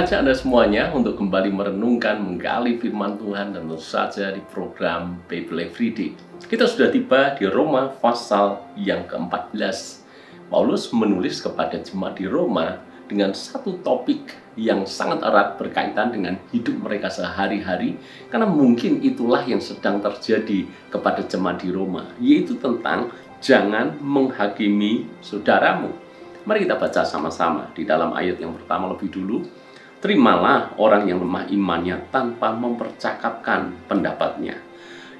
mengajak Anda semuanya untuk kembali merenungkan, menggali firman Tuhan dan tentu saja di program Bible Everyday. Kita sudah tiba di Roma pasal yang ke-14. Paulus menulis kepada jemaat di Roma dengan satu topik yang sangat erat berkaitan dengan hidup mereka sehari-hari, karena mungkin itulah yang sedang terjadi kepada jemaat di Roma, yaitu tentang jangan menghakimi saudaramu. Mari kita baca sama-sama di dalam ayat yang pertama lebih dulu. Terimalah orang yang lemah imannya tanpa mempercakapkan pendapatnya.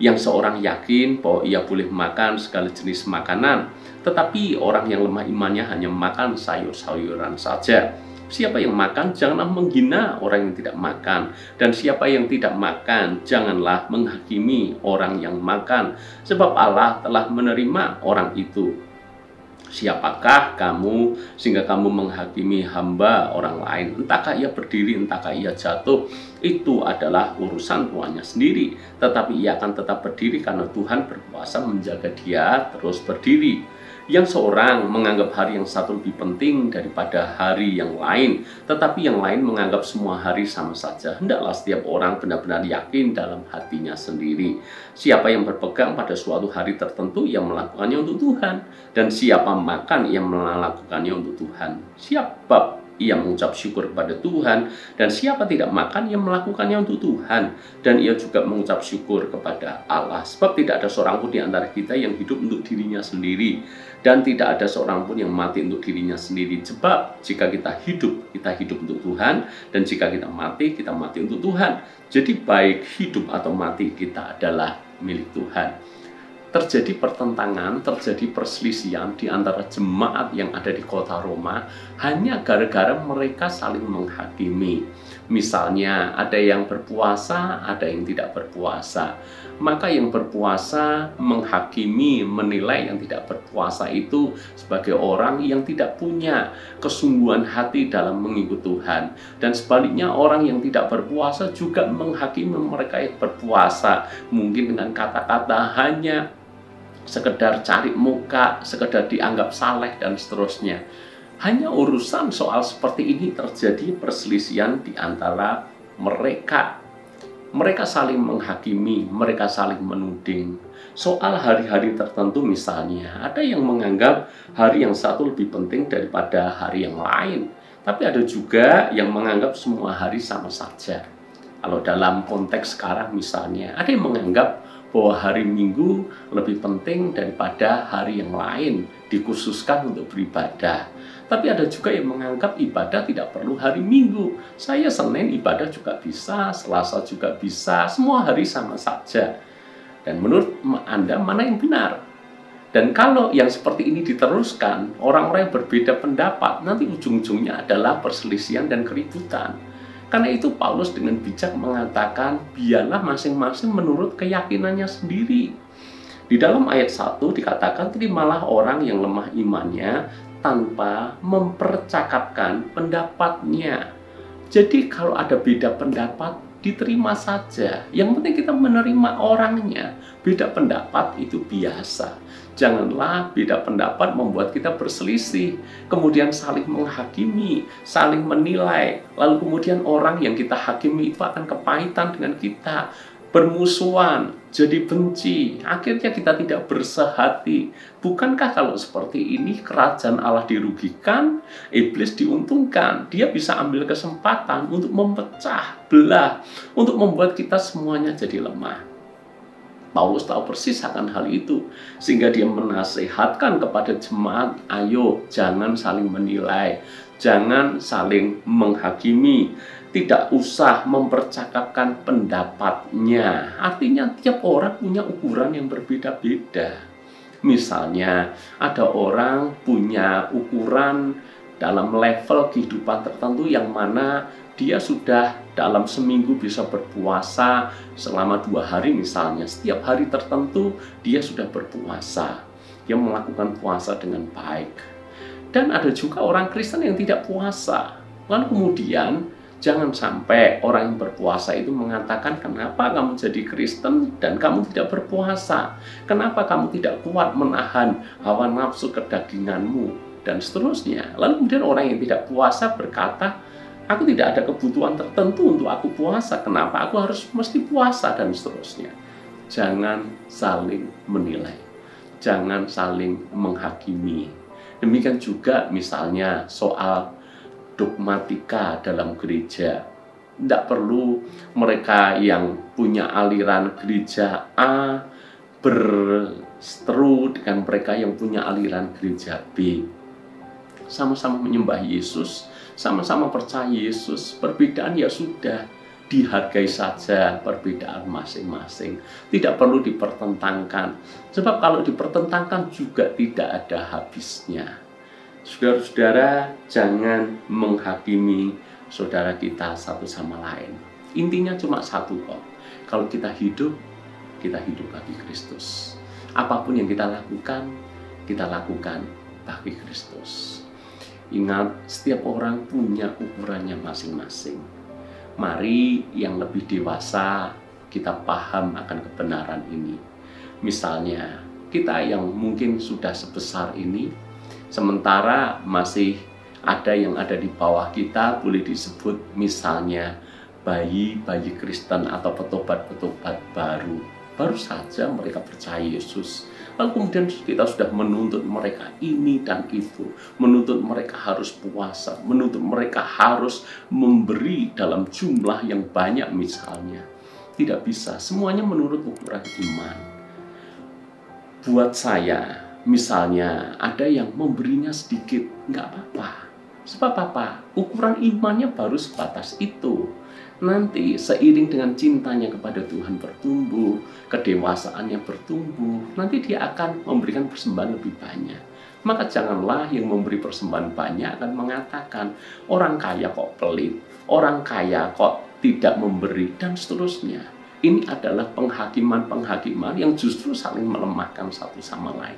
Yang seorang yakin bahwa ia boleh makan segala jenis makanan, tetapi orang yang lemah imannya hanya makan sayur-sayuran saja. Siapa yang makan, janganlah menghina orang yang tidak makan. Dan siapa yang tidak makan, janganlah menghakimi orang yang makan. Sebab Allah telah menerima orang itu. Siapakah kamu sehingga kamu menghakimi hamba orang lain? Entahkah ia berdiri, entahkah ia jatuh, itu adalah urusan tuannya sendiri. Tetapi ia akan tetap berdiri karena Tuhan berkuasa menjaga dia terus berdiri. Yang seorang menganggap hari yang satu lebih penting daripada hari yang lain, tetapi yang lain menganggap semua hari sama saja. Hendaklah setiap orang benar-benar yakin dalam hatinya sendiri. Siapa yang berpegang pada suatu hari tertentu, ia melakukannya untuk Tuhan. Dan siapa makan, ia melakukannya untuk Tuhan. Siapa ia mengucap syukur kepada Tuhan, dan siapa tidak makan, ia melakukannya untuk Tuhan, dan ia juga mengucap syukur kepada Allah. Sebab tidak ada seorang pun di antara kita yang hidup untuk dirinya sendiri, dan tidak ada seorang pun yang mati untuk dirinya sendiri. Sebab jika kita hidup untuk Tuhan, dan jika kita mati untuk Tuhan. Jadi baik hidup atau mati, kita adalah milik Tuhan. Terjadi pertentangan, terjadi perselisihan di antara jemaat yang ada di kota Roma hanya gara-gara mereka saling menghakimi. Misalnya ada yang berpuasa, ada yang tidak berpuasa. Maka yang berpuasa menghakimi, menilai yang tidak berpuasa itu sebagai orang yang tidak punya kesungguhan hati dalam mengikut Tuhan. Dan sebaliknya orang yang tidak berpuasa juga menghakimi mereka yang berpuasa. Mungkin dengan kata-kata hanya sekedar cari muka, sekedar dianggap saleh, dan seterusnya. Hanya urusan soal seperti ini terjadi perselisihan di antara mereka. Mereka saling menghakimi, mereka saling menuding. Soal hari-hari tertentu misalnya, ada yang menganggap hari yang satu lebih penting daripada hari yang lain. Tapi ada juga yang menganggap semua hari sama saja. Kalau dalam konteks sekarang misalnya, ada yang menganggap bahwa hari Minggu lebih penting daripada hari yang lain, dikhususkan untuk beribadah. Tapi ada juga yang menganggap ibadah tidak perlu hari Minggu. Saya Senin ibadah juga bisa, Selasa juga bisa, semua hari sama saja. Dan menurut Anda mana yang benar? Dan kalau yang seperti ini diteruskan, orang-orang yang berbeda pendapat, nanti ujung-ujungnya adalah perselisihan dan keributan. Karena itu Paulus dengan bijak mengatakan, biarlah masing-masing menurut keyakinannya sendiri. Di dalam ayat 1 dikatakan, terimalah orang yang lemah imannya tanpa mempercakapkan pendapatnya. Jadi kalau ada beda pendapat, diterima saja. Yang penting kita menerima orangnya. Beda pendapat itu biasa. Janganlah beda pendapat membuat kita berselisih, kemudian saling menghakimi, saling menilai, lalu kemudian orang yang kita hakimi itu akan kepahitan dengan kita, bermusuhan, jadi benci, akhirnya kita tidak bersehati. Bukankah kalau seperti ini kerajaan Allah dirugikan, iblis diuntungkan? Dia bisa ambil kesempatan untuk memecah belah, untuk membuat kita semuanya jadi lemah. Paulus tahu persis akan hal itu, sehingga dia menasehatkan kepada jemaat, ayo jangan saling menilai, jangan saling menghakimi, tidak usah mempercakapkan pendapatnya. Artinya tiap orang punya ukuran yang berbeda-beda. Misalnya ada orang punya ukuran dalam level kehidupan tertentu yang mana dia sudah dalam seminggu bisa berpuasa selama 2 hari misalnya. Setiap hari tertentu dia sudah berpuasa. Dia melakukan puasa dengan baik. Dan ada juga orang Kristen yang tidak puasa. Lalu kemudian jangan sampai orang yang berpuasa itu mengatakan, kenapa kamu jadi Kristen dan kamu tidak berpuasa? Kenapa kamu tidak kuat menahan hawa nafsu kedaginganmu? Dan seterusnya. Lalu kemudian orang yang tidak puasa berkata, Aku tidak ada kebutuhan tertentu untuk aku puasa. Kenapa aku harus mesti puasa dan seterusnya. Jangan saling menilai. Jangan saling menghakimi. Demikian juga misalnya soal dogmatika dalam gereja. Tidak perlu mereka yang punya aliran gereja A berseteru dengan mereka yang punya aliran gereja B. Sama-sama menyembah Yesus, sama-sama percaya Yesus. Perbedaan ya sudah, dihargai saja perbedaan masing-masing. Tidak perlu dipertentangkan. Sebab kalau dipertentangkan juga tidak ada habisnya. Saudara-saudara, jangan menghakimi saudara kita satu sama lain. Intinya cuma satu kok. Kalau kita hidup bagi Kristus. Apapun yang kita lakukan bagi Kristus. Ingat, setiap orang punya ukurannya masing-masing. Mari yang lebih dewasa kita paham akan kebenaran ini. Misalnya, kita yang mungkin sudah sebesar ini, sementara masih ada yang ada di bawah kita, boleh disebut misalnya bayi-bayi Kristen atau petobat-petobat baru saja mereka percaya Yesus. Lalu kemudian kita sudah menuntut mereka ini dan itu, menuntut mereka harus puasa, menuntut mereka harus memberi dalam jumlah yang banyak misalnya. Tidak bisa, semuanya menurut ukuran iman. Buat saya, misalnya ada yang memberinya sedikit, nggak apa-apa. Sebab apa? Ukuran imannya baru sebatas itu. Nanti seiring dengan cintanya kepada Tuhan bertumbuh, kedewasaannya bertumbuh, nanti dia akan memberikan persembahan lebih banyak. Maka janganlah yang memberi persembahan banyak akan mengatakan, orang kaya kok pelit, orang kaya kok tidak memberi, dan seterusnya. Ini adalah penghakiman-penghakiman yang justru saling melemahkan satu sama lain.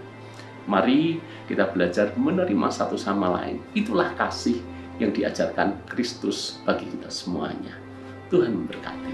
Mari kita belajar menerima satu sama lain. Itulah kasih yang diajarkan Kristus bagi kita semuanya. Tuhan memberkati.